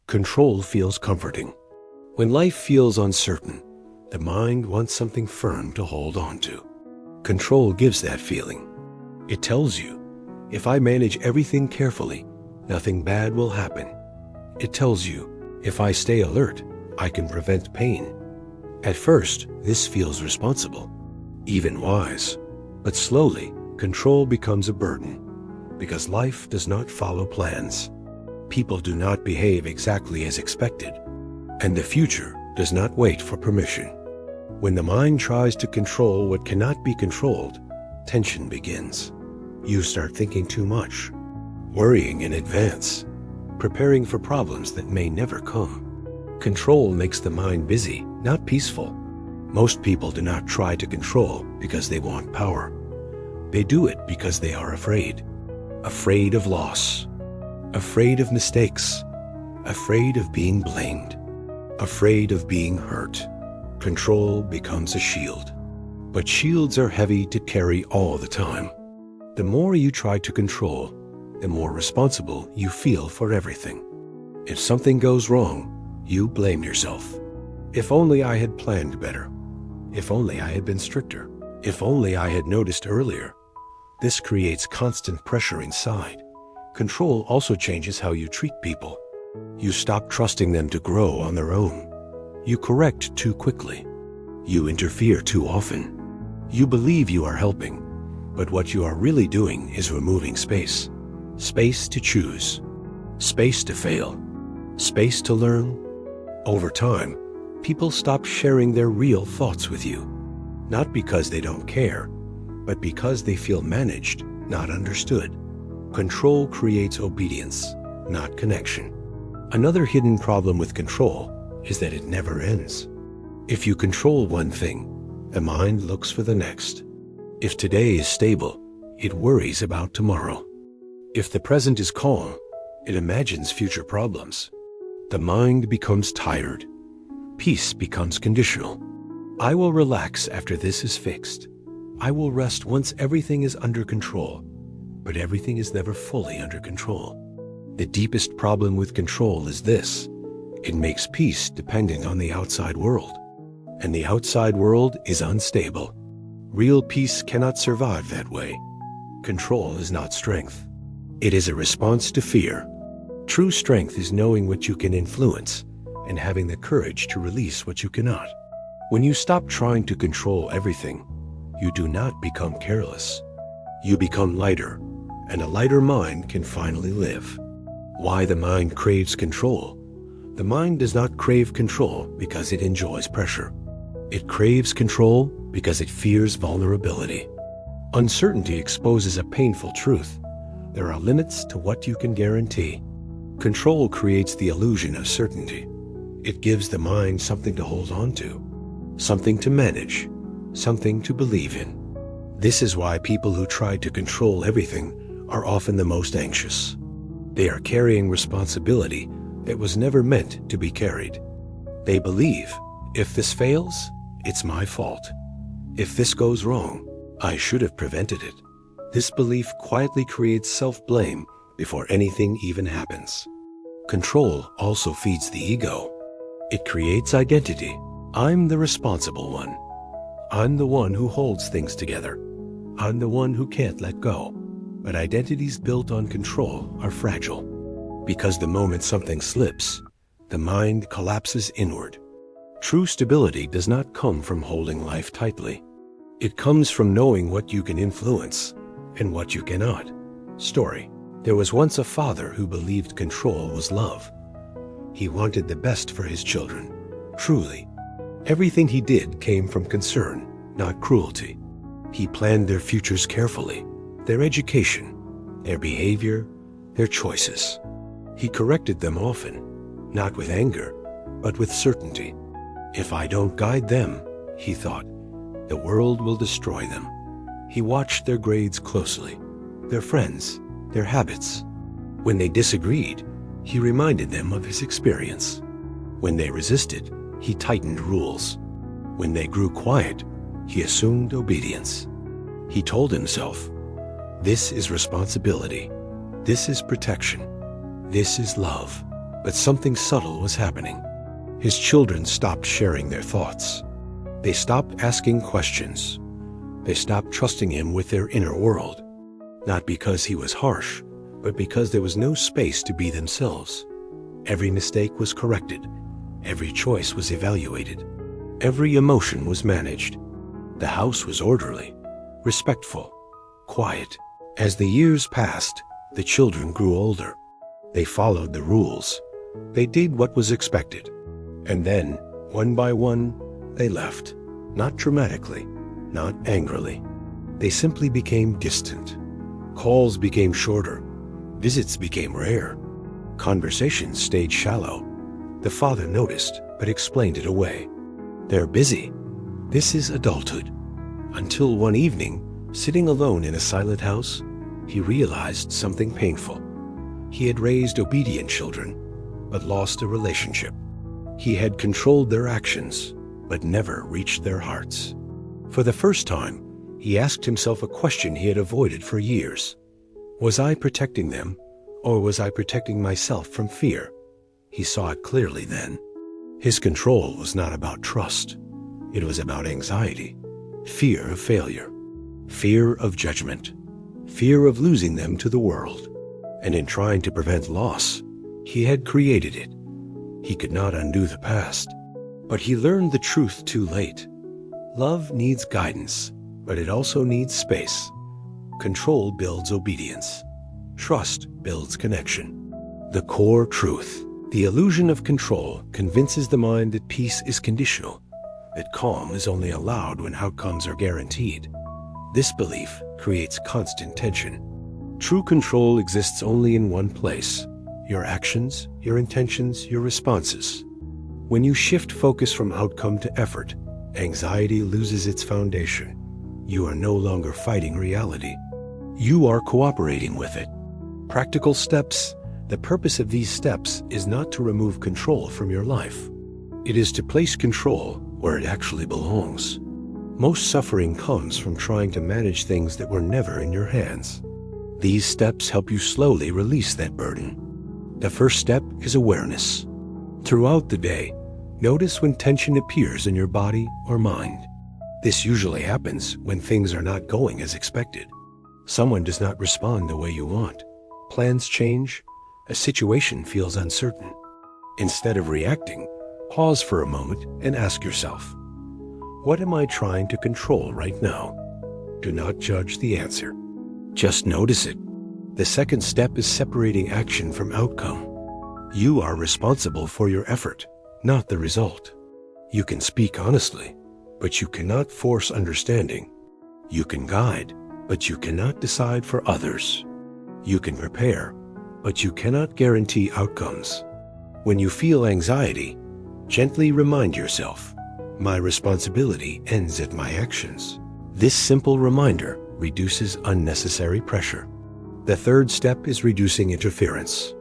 Control feels comforting. When life feels uncertain, the mind wants something firm to hold on to. Control gives that feeling. It tells you, if I manage everything carefully, nothing bad will happen. It tells you, if I stay alert, I can prevent pain. At first, this feels responsible, even wise. But slowly, control becomes a burden, because life does not follow plans. People do not behave exactly as expected, and the future does not wait for permission. When the mind tries to control what cannot be controlled, tension begins. You start thinking too much, worrying in advance, preparing for problems that may never come. Control makes the mind busy, not peaceful. Most people do not try to control because they want power. They do it because they are afraid. Afraid of loss. Afraid of mistakes. Afraid of being blamed. Afraid of being hurt. Control becomes a shield. But shields are heavy to carry all the time. The more you try to control, the more responsible you feel for everything. If something goes wrong, you blame yourself. If only I had planned better. If only I had been stricter. If only I had noticed earlier. This creates constant pressure inside. Control also changes how you treat people. You stop trusting them to grow on their own. You correct too quickly. You interfere too often. You believe you are helping, but what you are really doing is removing space. Space to choose. Space to fail. Space to learn. Over time, people stop sharing their real thoughts with you. Not because they don't care, but because they feel managed, not understood. Control creates obedience, not connection. Another hidden problem with control is that it never ends. If you control one thing, the mind looks for the next. If today is stable, it worries about tomorrow. If the present is calm, it imagines future problems. The mind becomes tired. Peace becomes conditional. I will relax after this is fixed. I will rest once everything is under control. But everything is never fully under control. The deepest problem with control is this: it makes peace dependent on the outside world. And the outside world is unstable. Real peace cannot survive that way. Control is not strength. It is a response to fear. True strength is knowing what you can influence and having the courage to release what you cannot. When you stop trying to control everything, you do not become careless. You become lighter, and a lighter mind can finally live. Why the mind craves control? The mind does not crave control because it enjoys pressure. It craves control because it fears vulnerability. Uncertainty exposes a painful truth. There are limits to what you can guarantee. Control creates the illusion of certainty. It gives the mind something to hold on to, something to manage, something to believe in. This is why people who try to control everything are often the most anxious. They are carrying responsibility that was never meant to be carried. They believe, if this fails, it's my fault. If this goes wrong, I should have prevented it. This belief quietly creates self-blame before anything even happens. Control also feeds the ego. It creates identity. I'm the responsible one. I'm the one who holds things together. I'm the one who can't let go. But identities built on control are fragile. Because the moment something slips, the mind collapses inward. True stability does not come from holding life tightly. It comes from knowing what you can influence and what you cannot. Story. There was once a father who believed control was love. He wanted the best for his children, truly. Everything he did came from concern, not cruelty. He planned their futures carefully, their education, their behavior, their choices. He corrected them often, not with anger, but with certainty. If I don't guide them, he thought, the world will destroy them. He watched their grades closely, their friends, their habits. When they disagreed, he reminded them of his experience. When they resisted, he tightened rules. When they grew quiet, he assumed obedience. He told himself, this is responsibility. This is protection. This is love. But something subtle was happening. His children stopped sharing their thoughts. They stopped asking questions. They stopped trusting him with their inner world. Not because he was harsh, but because there was no space to be themselves. Every mistake was corrected. Every choice was evaluated. Every emotion was managed. The house was orderly, respectful, quiet. As the years passed, the children grew older. They followed the rules. They did what was expected. And then, one by one, they left. Not dramatically, not angrily. They simply became distant. Calls became shorter. Visits became rare. Conversations stayed shallow. The father noticed, but explained it away. They're busy. This is adulthood. Until one evening, sitting alone in a silent house, he realized something painful. He had raised obedient children, but lost a relationship. He had controlled their actions, but never reached their hearts. For the first time, he asked himself a question he had avoided for years. Was I protecting them, or was I protecting myself from fear? He saw it clearly then. His control was not about trust. It was about anxiety, fear of failure, fear of judgment, fear of losing them to the world. And in trying to prevent loss, he had created it. He could not undo the past, but he learned the truth too late. Love needs guidance, but it also needs space. Control builds obedience. Trust builds connection. The core truth, the illusion of control, convinces the mind that peace is conditional, that calm is only allowed when outcomes are guaranteed. This belief creates constant tension. True control exists only in one place: your actions, your intentions, your responses. When you shift focus from outcome to effort, anxiety loses its foundation. You are no longer fighting reality. You are cooperating with it. Practical steps. The purpose of these steps is not to remove control from your life. It is to place control where it actually belongs. Most suffering comes from trying to manage things that were never in your hands. These steps help you slowly release that burden. The first step is awareness. Throughout the day, notice when tension appears in your body or mind. This usually happens when things are not going as expected. Someone does not respond the way you want. Plans change. A situation feels uncertain. Instead of reacting, pause for a moment and ask yourself, what am I trying to control right now? Do not judge the answer. Just notice it. The second step is separating action from outcome. You are responsible for your effort, not the result. You can speak honestly, but you cannot force understanding. You can guide, but you cannot decide for others. You can prepare, but you cannot guarantee outcomes. When you feel anxiety, gently remind yourself, my responsibility ends at my actions. This simple reminder reduces unnecessary pressure. The third step is reducing interference.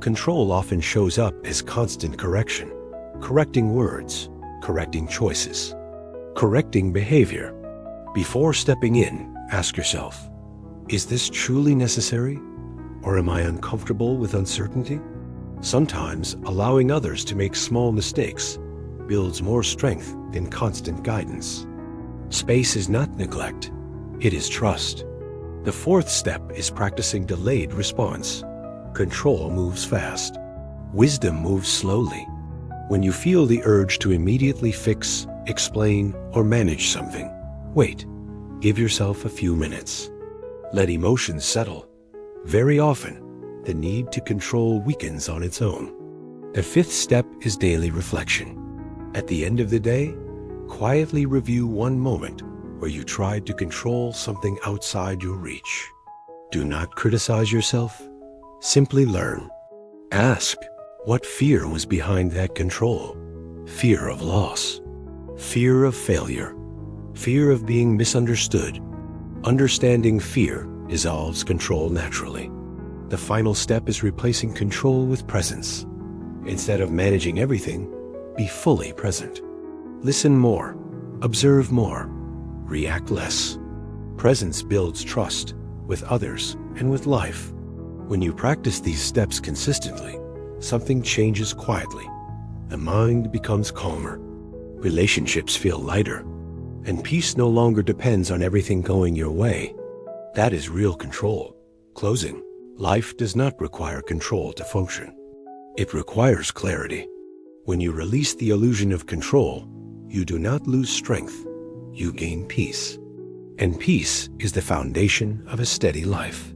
Control often shows up as constant correction, correcting words, correcting choices, correcting behavior. Before stepping in, ask yourself, is this truly necessary? Or am I uncomfortable with uncertainty? Sometimes allowing others to make small mistakes builds more strength than constant guidance. Space is not neglect, it is trust. The fourth step is practicing delayed response. Control moves fast. Wisdom moves slowly. When you feel the urge to immediately fix, explain, or manage something, wait. Give yourself a few minutes. Let emotions settle. Very often, the need to control weakens on its own. The fifth step is daily reflection. At the end of the day, quietly review one moment where you tried to control something outside your reach. Do not criticize yourself. Simply learn. Ask, what fear was behind that control? Fear of loss. Fear of failure. Fear of being misunderstood. Understanding fear dissolves control naturally. The final step is replacing control with presence. Instead of managing everything, be fully present. Listen more, observe more, react less. Presence builds trust with others and with life. When you practice these steps consistently, something changes quietly. The mind becomes calmer. Relationships feel lighter. And peace no longer depends on everything going your way. That is real control. Closing. Life does not require control to function. It requires clarity. When you release the illusion of control, you do not lose strength. You gain peace. And peace is the foundation of a steady life.